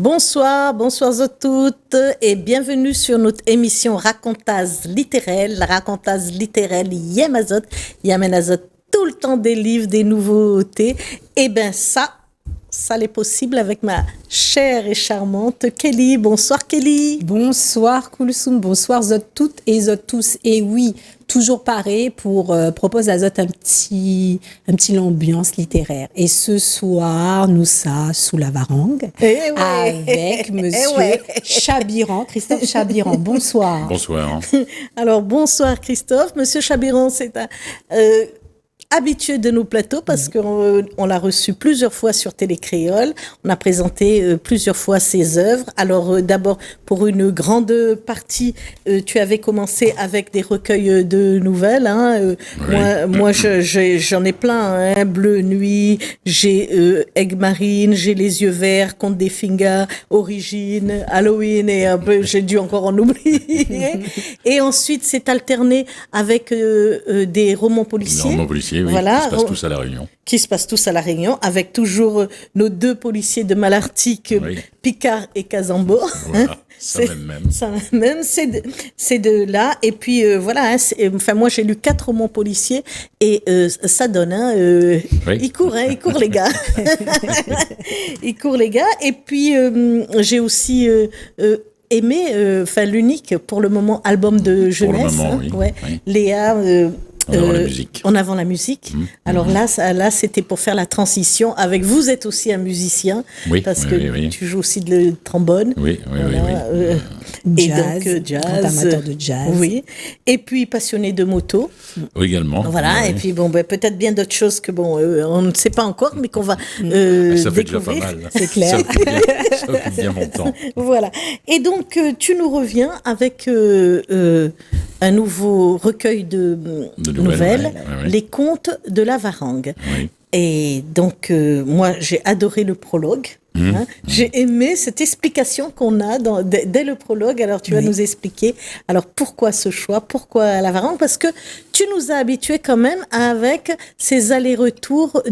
Bonsoir à toutes et bienvenue sur notre émission Racontaz littéraire. La Racontaz littéraire Yamazot tout le temps des livres, des nouveautés. Et bien ça l'est possible avec ma chère et charmante Kelly. Bonsoir Kelly. Bonsoir Koulsoum, bonsoir Zot toutes et Zot tous. Et oui, toujours pareil pour proposer à Zot un petit l'ambiance littéraire. Et ce soir, nous ça sous la varangue avec Monsieur Chabiran, Christophe Chabiran. Bonsoir. Bonsoir. Alors bonsoir Christophe. Monsieur Chabiran, c'est un habitué de nos plateaux parce qu'on l'a reçu plusieurs fois sur Télé Créole. On a présenté plusieurs fois ses œuvres. Alors d'abord, pour une grande partie, tu avais commencé avec des recueils de nouvelles. Oui. Moi j'en ai plein. Bleu Nuit, j'ai Aigues Marines, j'ai Les Yeux Verts, Conte des Fingas, Origine, Halloween et un peu, j'ai dû encore en oublier. Et ensuite, c'est alterné avec des romans policiers. Des romans policiers. Oui, voilà, qui se passent tous à La Réunion. Qui se passent tous à La Réunion, avec toujours nos deux policiers de Malartic, oui. Picard et Casambo. Voilà, ça même. C'est de là. Et puis voilà, moi j'ai lu 4 romans policiers et ça donne. Oui. Ils courent les gars. Ils courent les gars. Et puis j'ai aussi aimé, l'unique pour le moment album de jeunesse. Pour le moment, oui. Ouais. Oui. Léa. En avant la musique. Alors là, c'était pour faire la transition avec. Vous êtes aussi un musicien, oui, parce que tu joues aussi de trombone. Oui. Et jazz, donc jazz, amateur de jazz. Oui. Et puis passionné de moto. Oui, également. Voilà. Oui. Et puis peut-être bien d'autres choses que on ne sait pas encore, mais qu'on va ça fait découvrir. déjà pas mal. C'est clair. Ça occupe bien mon temps. Voilà. Et donc tu nous reviens avec un nouveau recueil de nouvelles, oui. Les contes de la varangue. Oui. Et donc, moi, j'ai adoré le prologue. J'ai aimé cette explication qu'on a dès le prologue. Alors, tu vas nous expliquer. Alors, pourquoi ce choix? Pourquoi la varangue? Parce que tu nous as habitués quand même avec ces allers-retours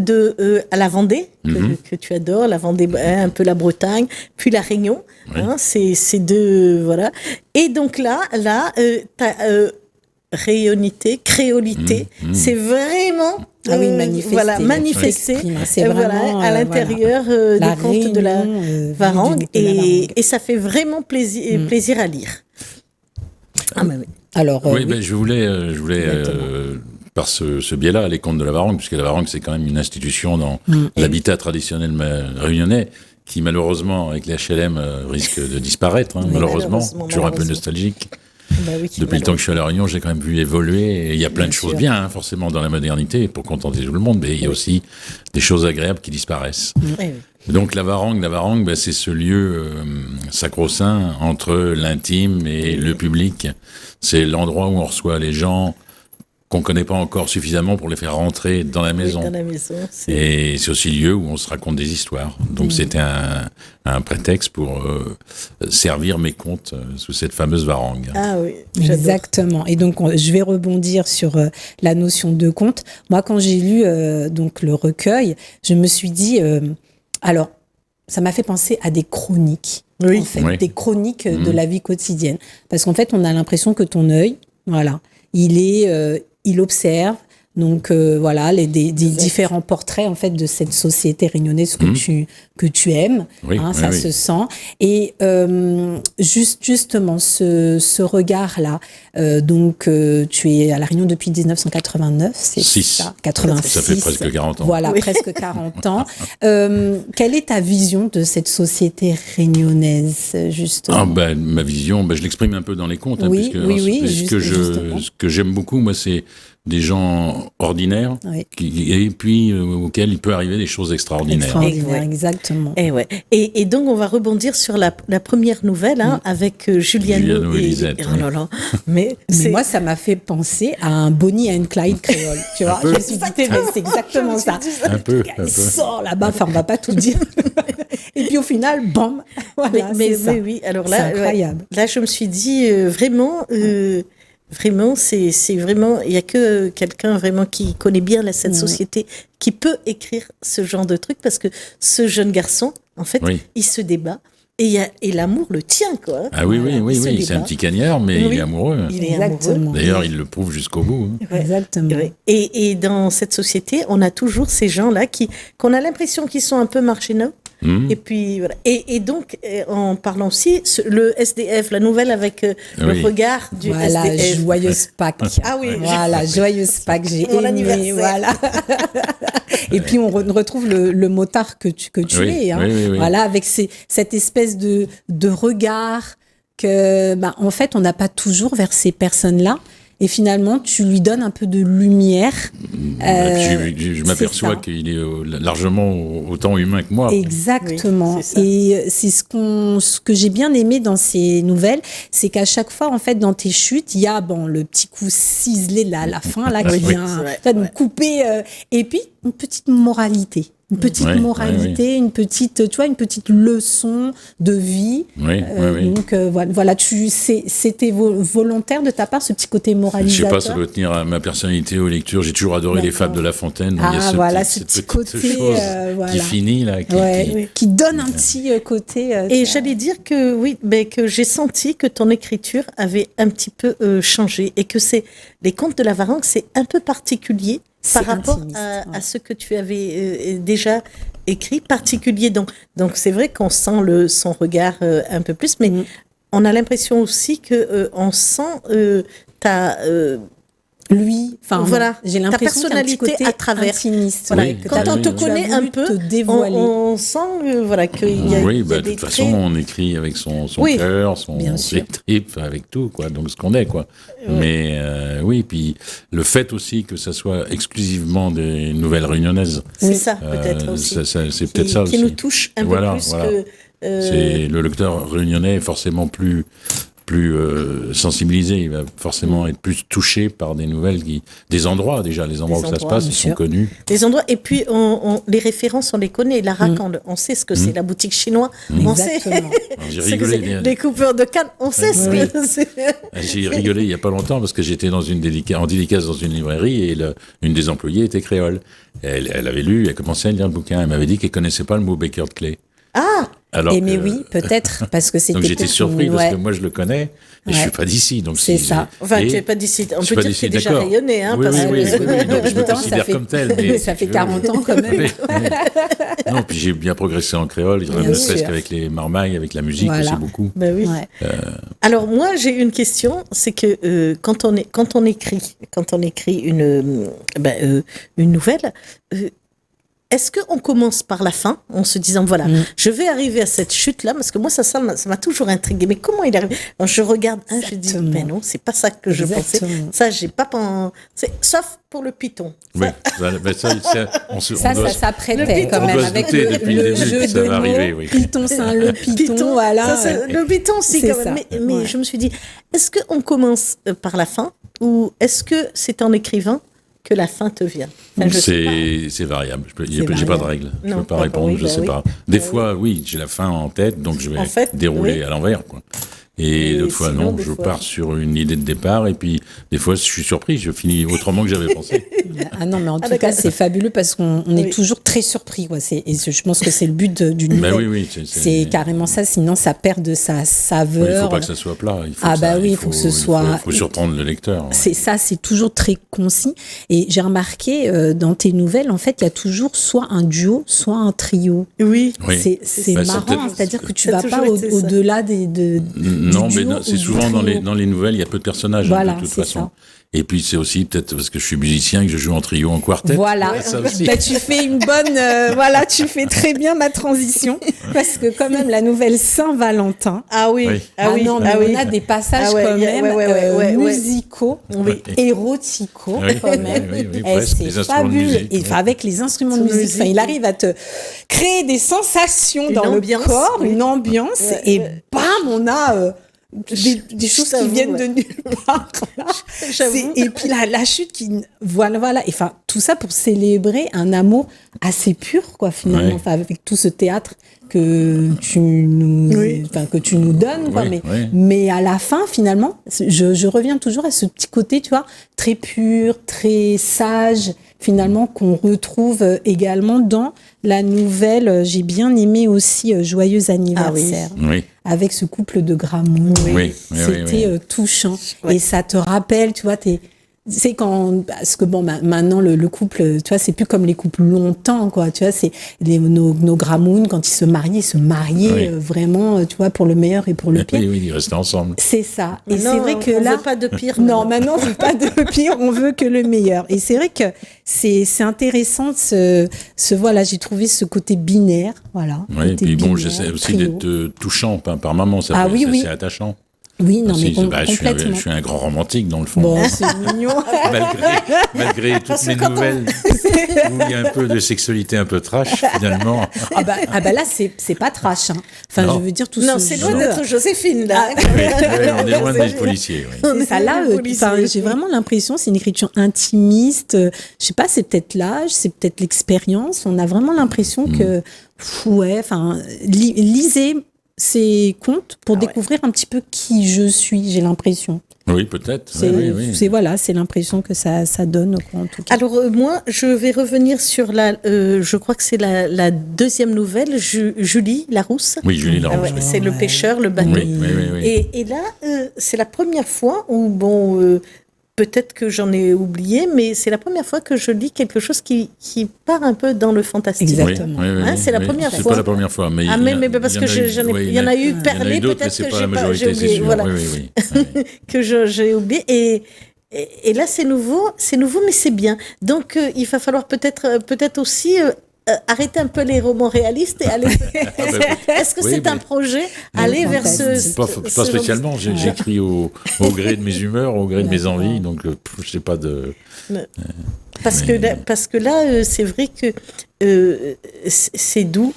à la Vendée, que tu adores, la Vendée, un peu la Bretagne, puis la Réunion. Oui. C'est deux, voilà. Et donc là, t'as rayonnité, créolité, c'est vraiment manifesté c'est vraiment, à l'intérieur des contes de la varangue et ça fait vraiment plaisir à lire. Alors, je voulais par ce biais-là, les contes de la varangue, puisque la varangue c'est quand même une institution dans l'habitat traditionnel réunionnais qui malheureusement avec les HLM risque de disparaître, malheureusement, toujours un peu nostalgique. Depuis le temps que je suis à La Réunion, j'ai quand même vu évoluer. Et il y a plein de choses bien, forcément, dans la modernité, pour contenter tout le monde, mais il y a aussi des choses agréables qui disparaissent. Donc la varangue, c'est ce lieu sacro-saint entre l'intime et le public. C'est l'endroit où on reçoit les gens qu'on ne connaît pas encore suffisamment pour les faire rentrer dans la maison. Oui, dans la maison. Et c'est aussi le lieu où on se raconte des histoires. Donc c'était un prétexte pour servir mes contes sous cette fameuse varangue. Ah oui, j'adore. Exactement. Et donc je vais rebondir sur la notion de conte. Moi, quand j'ai lu donc le recueil, je me suis dit, alors ça m'a fait penser à des chroniques, en fait, des chroniques de la vie quotidienne. Parce qu'en fait, on a l'impression que ton œil, voilà, il observe, donc des différents portraits en fait de cette société réunionnaise que tu aimes, ça se sent. Et justement ce regard-là, tu es à La Réunion depuis 1989, c'est ça, 86. Ça fait presque 40 ans. Voilà, presque 40 ans. Quelle est ta vision de cette société réunionnaise, justement? Ma vision, je l'exprime un peu dans les contes, puisque ce que j'aime beaucoup, moi, c'est des gens ordinaires et puis auxquels il peut arriver des choses extraordinaires. Exactement. Et donc, on va rebondir sur la première nouvelle avec Juliano et Lisette. Oh là là. Mais moi, ça m'a fait penser à un Bonnie and Clyde créole. Tu vois, je me suis dit, mais c'est exactement ça. Un peu. Il sort là-bas, on va pas tout dire. Et puis au final, bam, voilà, c'est ça. Oui. Alors là, c'est incroyable. Là, je me suis dit vraiment. Vraiment, c'est vraiment, il y a que quelqu'un vraiment qui connaît bien cette société qui peut écrire ce genre de truc, parce que ce jeune garçon, en fait, il se débat Et l'amour le tient, quoi. Ah oui, c'est un petit cagnard, mais il est amoureux. Il est Exactement. amoureux. D'ailleurs, il le prouve jusqu'au bout. Ouais. Exactement. Ouais. Et dans cette société, on a toujours ces gens-là qu'on a l'impression qu'ils sont un peu marginaux. Et puis voilà. Et donc, en parlant aussi, le SDF, la nouvelle avec le regard du SDF. Joyeuse Pâques. Ah oui. Voilà, joyeuse Pâques, j'ai Mon aimé. anniversaire. Voilà. Et puis on retrouve le motard que tu es. Hein. Oui. Voilà, avec cette espèce de regard que, en fait, on n'a pas toujours vers ces personnes-là. Et finalement, tu lui donnes un peu de lumière. Je m'aperçois qu'il est largement autant humain que moi. Exactement. Oui, c'est ça. Et c'est ce que j'ai bien aimé dans ces nouvelles, c'est qu'à chaque fois, en fait, dans tes chutes, il y a le petit coup ciselé là, à la fin, là, qui vient nous couper. Et puis, une petite moralité. Une petite moralité, une petite, tu vois, une petite leçon de vie. Donc voilà, c'était volontaire de ta part, ce petit côté moralisateur. Je sais pas, ça doit tenir à ma personnalité aux lectures. J'ai toujours adoré les fables de La Fontaine. Ah, il y a ce petit côté qui finit là, qui donne un petit côté. Et j'allais dire que j'ai senti que ton écriture avait un petit peu changé et que les contes de la Varangue, c'est un peu particulier. Par rapport à ce que tu avais déjà écrit, particulier. Donc c'est vrai qu'on sent son regard un peu plus, mais on a l'impression aussi qu'on sent lui, voilà, j'ai l'impression ta personnalité à travers. Intimiste, voilà. Quand on te connaît un peu, on sent qu'il y a, de toute façon, on écrit avec son cœur, ses tripes, avec tout, quoi. Donc ce qu'on est, quoi. Mais puis le fait aussi que ça soit exclusivement des nouvelles réunionnaises. C'est ça, peut-être aussi. C'est peut-être ça aussi. Qui nous touche un peu plus que. C'est le lecteur réunionnais est forcément plus sensibilisé, il va forcément être plus touché par des nouvelles des endroits déjà, les endroits où ça se passe, ils sont connus. Les endroits, et puis les références, on les connaît. La Racande, on sait ce que c'est, la boutique chinoise, on sait. J'ai rigolé. Les coupeurs de canne, on sait ce que c'est. J'ai rigolé il y a pas longtemps parce que j'étais en dédicace dans une librairie et une des employées était créole. Elle avait lu, elle commençait à lire le bouquin, elle m'avait dit qu'elle connaissait pas le mot Baker de Clay. Ah! Mais oui, peut-être, parce que c'était. Donc j'étais surpris parce que moi je le connais, mais je suis pas d'ici, donc c'est ça. Enfin, tu es pas d'ici. On peut dire que tu es déjà rayonné, hein. Oui, donc je me considère comme tel. Mais ça fait 40 ans quand même. Non, puis j'ai bien progressé en créole, ne serait-ce qu'avec les marmailles, avec la musique aussi beaucoup. Ben oui. Alors moi j'ai une question, c'est que quand on écrit une nouvelle. Est-ce qu'on commence par la fin, en se disant, voilà, je vais arriver à cette chute-là, parce que moi, ça m'a toujours intrigué. Mais comment il arrive? Alors, je regarde, je dis, mais non, c'est pas ça que je pensais. Ça, j'ai pas pensé, sauf pour le python. Oui, ça s'apprêtait quand même, avec le jeu de mots. Python, c'est le python, voilà. Le python, si, quand même. Mais je me suis dit, est-ce qu'on commence par la fin, ou est-ce que c'est en écrivant que la fin te vient? C'est variable. J'ai pas de règle. Je ne peux pas répondre, je sais pas. Des fois, oui, j'ai la fin en tête, donc je vais dérouler à l'envers, quoi. Et d'autres fois, non, je pars sur une idée de départ, et puis des fois, je suis surpris, je finis autrement que j'avais pensé. Ah non, mais en tout cas, c'est fabuleux parce qu'on est toujours très surpris, quoi. Et je pense que c'est le but d'une nouvelle. C'est carrément ça, sinon ça perd de sa saveur. Il ne faut pas que ça soit plat. Il faut que ce soit. Il faut surprendre le lecteur. C'est ça, c'est toujours très concis. Et j'ai remarqué dans tes nouvelles, en fait, il y a toujours soit un duo, soit un trio. Oui. C'est marrant, c'est-à-dire que tu ne vas pas au-delà des. Non, mais c'est souvent dans les nouvelles, il y a peu de personnages, de toute façon. Ça. Et puis c'est aussi peut-être parce que je suis musicien et que je joue en trio, en quartet. Voilà, tu fais une bonne, tu fais très bien ma transition parce que quand même la nouvelle Saint-Valentin. Ah oui. On a des passages quand même musicaux, éroticaux quand même. C'est fabuleux. Et avec les instruments de musique, il arrive à te créer des sensations dans le corps, une ambiance, et bam, on a des choses qui viennent de nulle part. Et puis la chute qui voilà. Et enfin tout ça pour célébrer un amour assez pur, quoi, finalement, avec tout ce théâtre que tu nous donnes, quoi. Mais à la fin, finalement, je reviens toujours à ce petit côté, tu vois, très pur, très sage, finalement, qu'on retrouve également dans La nouvelle, j'ai bien aimé aussi Joyeux anniversaire, Oui. avec ce couple de Gramoun. C'était touchant. Oui. Et ça te rappelle, tu vois, c'est quand, parce que bon, maintenant le couple, tu vois, c'est plus comme les couples longtemps, quoi. Tu vois, c'est nos Gramoun, quand ils se mariaient vraiment, tu vois, pour le meilleur et pour le pire. Oui, ils restaient ensemble. C'est ça. Et Non, c'est vrai que on là, veut pas de pire. non, maintenant on veut pas de pire, on veut que le meilleur. Et c'est vrai que c'est intéressant voilà, j'ai trouvé ce côté binaire, voilà. Oui, et puis bon, binaire, j'essaie aussi trio. d'être touchant par moment, ça c'est attachant. Oui, non, mais Je complètement. suis un grand romantique dans le fond. Bon, c'est mignon. malgré toutes mes nouvelles où il y a un peu de sexualité un peu trash finalement. Ah bah là c'est pas trash, hein. Enfin, Non. je veux dire tout Non, ce c'est loin jeu. d'être Joséphine, là. Oui, on est loin des policiers. Oui. C'est ça, là, j'ai vraiment l'impression, c'est une écriture intimiste. Je sais pas, c'est peut-être l'âge, c'est peut-être l'expérience. On a vraiment l'impression que, lisez ces contes pour découvrir un petit peu qui je suis, j'ai l'impression. Oui, peut-être. C'est l'impression que ça donne, en tout cas. Alors, moi, je vais revenir sur je crois que c'est la deuxième nouvelle, Julie Larousse. Oui, Julie Larousse. Ah ouais, c'est le pêcheur, le bateau. Oui. Et là, c'est la première fois où, peut-être que j'en ai oublié, mais c'est la première fois que je lis quelque chose qui part un peu dans le fantastique. Exactement. Hein, c'est la première fois. C'est pas la première fois, mais mais parce que il y en a eu parlé, peut-être que j'ai oublié. Voilà. Que j'ai oublié. Et là, c'est nouveau, mais c'est bien. Donc, il va falloir peut-être aussi arrêter un peu les romans réalistes et aller. Est-ce que c'est un projet aller vers ce pas spécialement. J'écris au gré de mes humeurs, au gré de mes envies, donc je sais pas de. Parce que là, c'est vrai que c'est doux,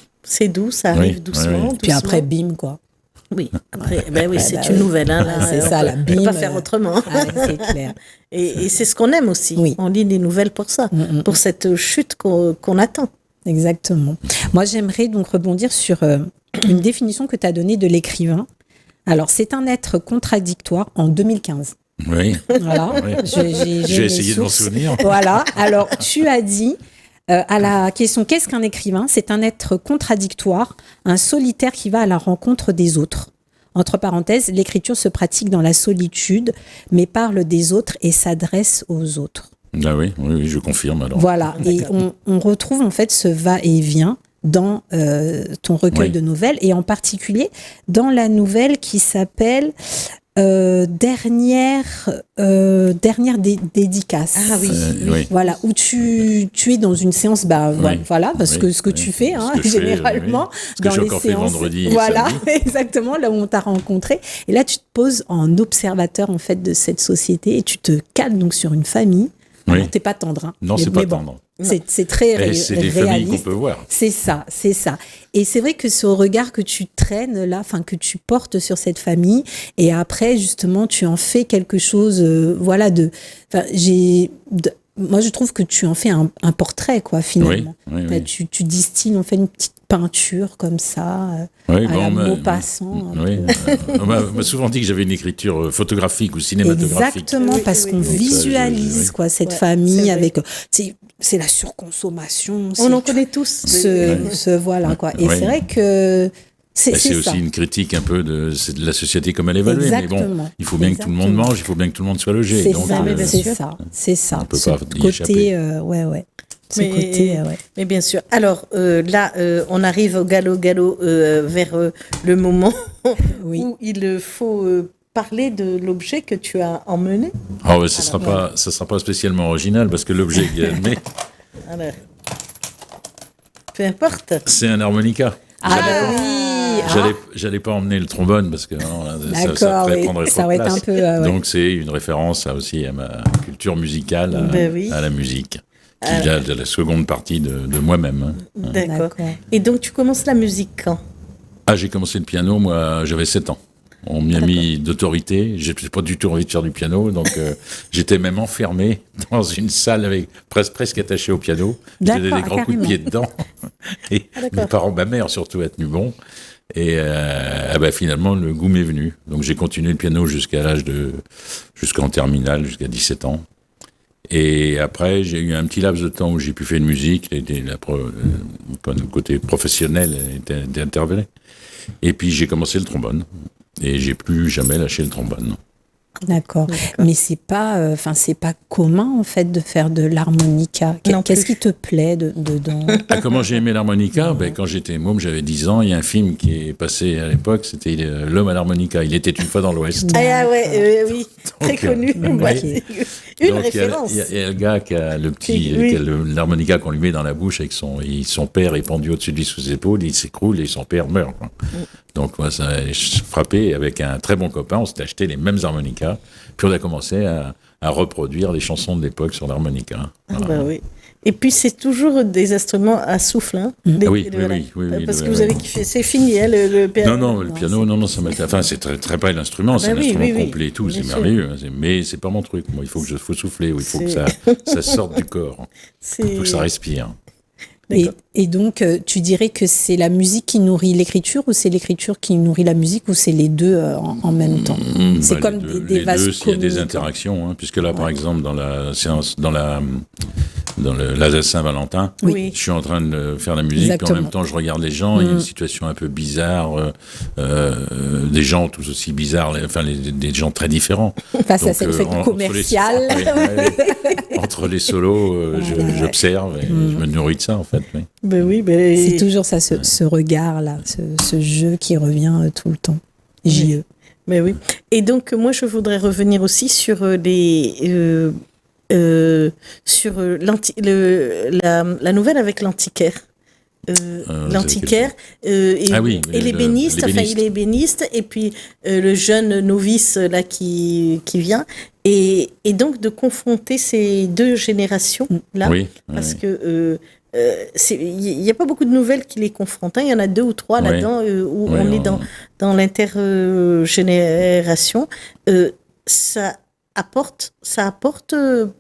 ça arrive doucement. Puis après, bim, quoi. Oui, après, c'est une nouvelle. Hein, là, c'est ça, la bim. On ne peut pas faire autrement. C'est clair. Et c'est ce qu'on aime aussi. Oui. On lit des nouvelles pour ça, pour cette chute qu'on attend. Exactement. Moi, j'aimerais donc rebondir sur une définition que tu as donnée de l'écrivain. Alors, c'est un être contradictoire en 2015. Oui. Voilà. Oui. J'ai essayé de m'en souvenir. Voilà. Alors, tu as dit à la question « Qu'est-ce qu'un écrivain ?» C'est un être contradictoire, un solitaire qui va à la rencontre des autres. Entre parenthèses, l'écriture se pratique dans la solitude, mais parle des autres et s'adresse aux autres. Ah oui, je confirme alors. Voilà, et on retrouve en fait ce va-et-vient dans ton recueil de nouvelles, et en particulier dans la nouvelle qui s'appelle Dernière dédicace. Ah oui. Voilà, où tu es dans une séance, voilà, parce que ce que tu fais, hein, généralement, dans les séances. Fait vendredi. Voilà, exactement, là où on t'a rencontré. Et là, tu te poses en observateur en fait de cette société et tu te cales donc sur une famille. Alors, t'es pas tendre. Hein. Non, c'est pas tendre. C'est très réaliste. C'est des familles qu'on peut voir. C'est ça. Et c'est vrai que ce regard que tu traînes là, enfin que tu portes sur cette famille, et après justement tu en fais quelque chose, moi je trouve que tu en fais un portrait quoi finalement. Oui. Tu distilles en fait une petite peinture comme ça, à Maupassant. On m'a souvent dit que j'avais une écriture photographique ou cinématographique. Exactement, parce qu'on visualise quoi cette famille avec. C'est la surconsommation. On en connaît tous. Voilà quoi. Et c'est vrai que c'est aussi une critique un peu de la société comme elle évolue. Mais bon, il faut bien que tout le monde mange, il faut bien que tout le monde soit logé. C'est ça. On peut pas y échapper. Mais bien sûr. Alors là, on arrive au galop vers le moment où il faut parler de l'objet que tu as emmené. Ah ouais, ça sera pas spécialement original parce que l'objet que j'ai amené. Alors, peu importe. C'est un harmonica. J'allais pas emmener le trombone parce que ça prendrait trop de place. Un peu, Donc c'est une référence aussi à ma culture musicale, à la musique, qui vient de la seconde partie de moi-même. D'accord. Et donc tu commences la musique quand ? J'ai commencé le piano, moi j'avais 7 ans. On m'y a mis d'autorité, j'ai pas du tout envie de faire du piano, donc j'étais même enfermé dans une salle avec presque attaché au piano. Je donnais des grands coups de pied dedans. Et ma mère surtout a tenu bon. Et finalement, le goût m'est venu. Donc j'ai continué le piano jusqu'en terminale, jusqu'à 17 ans. Et après, j'ai eu un petit laps de temps où j'ai pu faire une musique, le côté professionnel était intervenu. Et puis j'ai commencé le trombone. Et j'ai plus jamais lâché le trombone. D'accord. Mais c'est pas commun en fait de faire de l'harmonica. Qu'est-ce qui te plaît dedans? Comment j'ai aimé l'harmonica? Quand j'étais môme, j'avais 10 ans, il y a un film qui est passé à l'époque, c'était L'homme à l'harmonica. Il était une fois dans l'Ouest. Oui, très connu. Okay. Une référence. Il y a le gars qui a l'harmonica qu'on lui met dans la bouche avec son père est pendu au-dessus de lui sous ses épaules, il s'écroule et son père meurt. Quoi. Donc moi, ça m'a frappé. Avec un très bon copain, on s'est acheté les mêmes harmonicas, puis on a commencé à reproduire les chansons de l'époque sur l'harmonica. Voilà. Oui. Et puis c'est toujours des instruments à souffle. Hein, oui, parce que vous avez kiffé. C'est fini, hein, le piano. Non, le piano, ça m'intéresse. Enfin, c'est très, très pas l'instrument, c'est un instrument complet et tout, c'est merveilleux. Mais c'est pas mon truc. Moi, il faut souffler, il faut que ça sorte du corps. Il faut que ça respire. Et donc, tu dirais que c'est la musique qui nourrit l'écriture, ou c'est l'écriture qui nourrit la musique, ou c'est les deux en même temps? C'est comme des vases deux, s'il y a des interactions, hein, puisque là, par exemple, dans la séance, dans la Saint-Valentin, je suis en train de faire la musique, puis en même temps, je regarde les gens, il y a une situation un peu bizarre, des gens tous aussi bizarres, des gens très différents. Enfin, ça, c'est le fait commercial. Entre les solos, j'observe et je me nourris de ça, en fait. C'est toujours ça, ce regard-là, ce jeu qui revient tout le temps. J.E. Mais oui. Et donc, moi, je voudrais revenir aussi sur la nouvelle avec l'antiquaire. L'antiquaire et l'ébéniste, il est ébéniste, et puis le jeune novice là qui vient, et donc de confronter ces deux générations là, parce que il n'y a pas beaucoup de nouvelles qui les confrontent, il y en a 2 ou 3 là-dedans où on est dans l'intergénération. Ça apporte,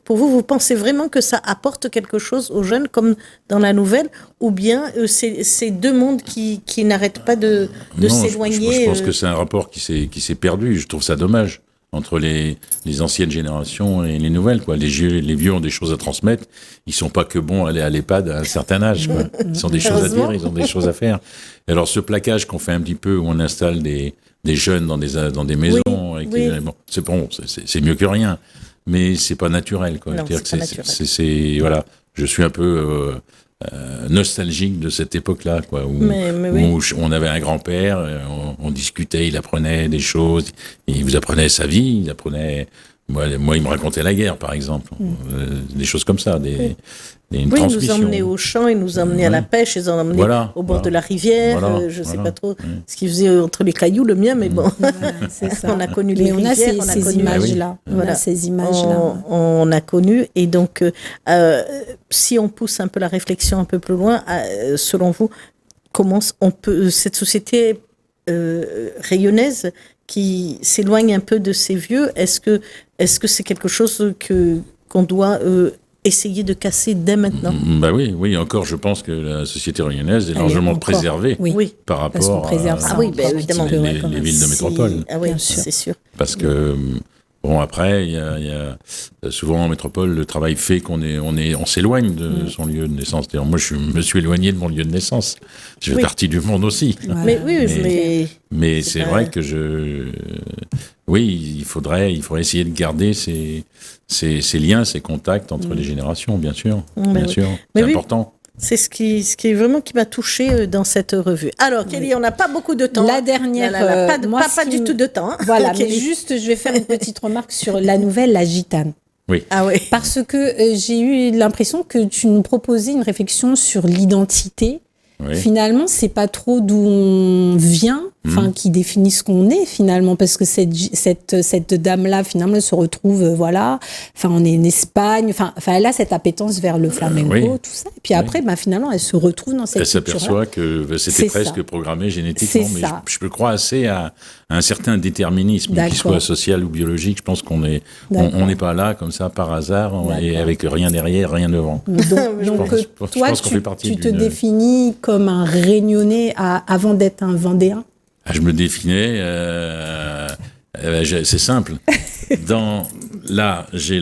pour vous pensez vraiment que ça apporte quelque chose aux jeunes comme dans la nouvelle, ou bien c'est 2 mondes qui n'arrêtent pas de s'éloigner? Je pense que c'est un rapport qui s'est perdu, je trouve ça dommage, entre les anciennes générations et les nouvelles, quoi. Les vieux ont des choses à transmettre, ils sont pas que bons à aller à l'EHPAD à un certain âge, quoi. Ils ont des choses à dire, ils ont des choses à faire. Et alors ce plaquage qu'on fait un petit peu, où on installe des jeunes dans des maisons, c'est mieux que rien, mais c'est pas naturel, quoi. Non, c'est voilà, je suis un peu nostalgique de cette époque-là, quoi, où on avait un grand-père, on discutait, il apprenait des choses, il vous apprenait sa vie, il apprenait. Moi, il me racontait la guerre, par exemple, des choses comme ça, une transmission. Il nous emmenait au champ, il nous emmenait à la pêche, il nous emmenait au bord de la rivière, je ne sais pas trop ce qu'il faisait entre les cailloux, le mien, mais bon, c'est ça. On a connu les rivières, on a ces images-là. Voilà, ces images-là. On a connu, et donc, si on pousse un peu la réflexion un peu plus loin, selon vous, comment cette société rayonnaise qui s'éloigne un peu de ces vieux, est-ce que c'est quelque chose qu'on doit essayer de casser dès maintenant? Oui, encore, je pense que la société rayonnaise est largement préservée par rapport évidemment, les villes de métropole. C'est sûr. Parce que après, il y a souvent en métropole, le travail fait on s'éloigne de son lieu de naissance. D'ailleurs, moi, je me suis éloigné de mon lieu de naissance. Je fais partie du monde aussi. Voilà. Mais c'est vrai que il faudrait essayer de garder ces liens, ces contacts entre les générations, bien sûr. C'est important. C'est ce qui m'a touchée dans cette revue. Alors, Kelly, on n'a pas beaucoup de temps. La dernière, pas du tout de temps. Hein. Voilà, mais juste, je vais faire une petite remarque sur la nouvelle La Gitane. Oui. Parce que j'ai eu l'impression que tu nous proposais une réflexion sur l'identité. Finalement, c'est pas trop d'où on vient, qui définit ce qu'on est finalement, parce que cette dame-là, finalement, elle se retrouve, on est en Espagne, elle a cette appétence vers le flamenco, tout ça, et puis après, finalement, elle se retrouve dans cette culture-là. Elle s'aperçoit que c'était presque programmé génétiquement, mais je crois assez à un certain déterminisme, qu'il soit social ou biologique. Je pense qu'on n'est pas là comme ça par hasard, et avec rien derrière, rien devant. Donc toi, tu te définis comme un Réunionnais avant d'être un Vendéen? Je me définais, c'est simple. Dans là, j'ai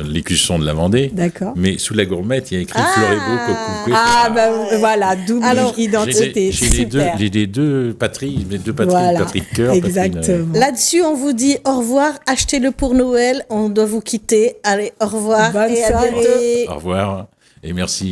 l'écusson de la Vendée. D'accord. Mais sous la gourmette, il y a écrit Florebo, Cocouquet. Voilà, double identité. J'ai les deux patries, patries de cœur. Exactement. Là-dessus, on vous dit au revoir, achetez-le pour Noël, on doit vous quitter. Allez, au revoir. Bonne et soirée. à bientôt. Au revoir et merci.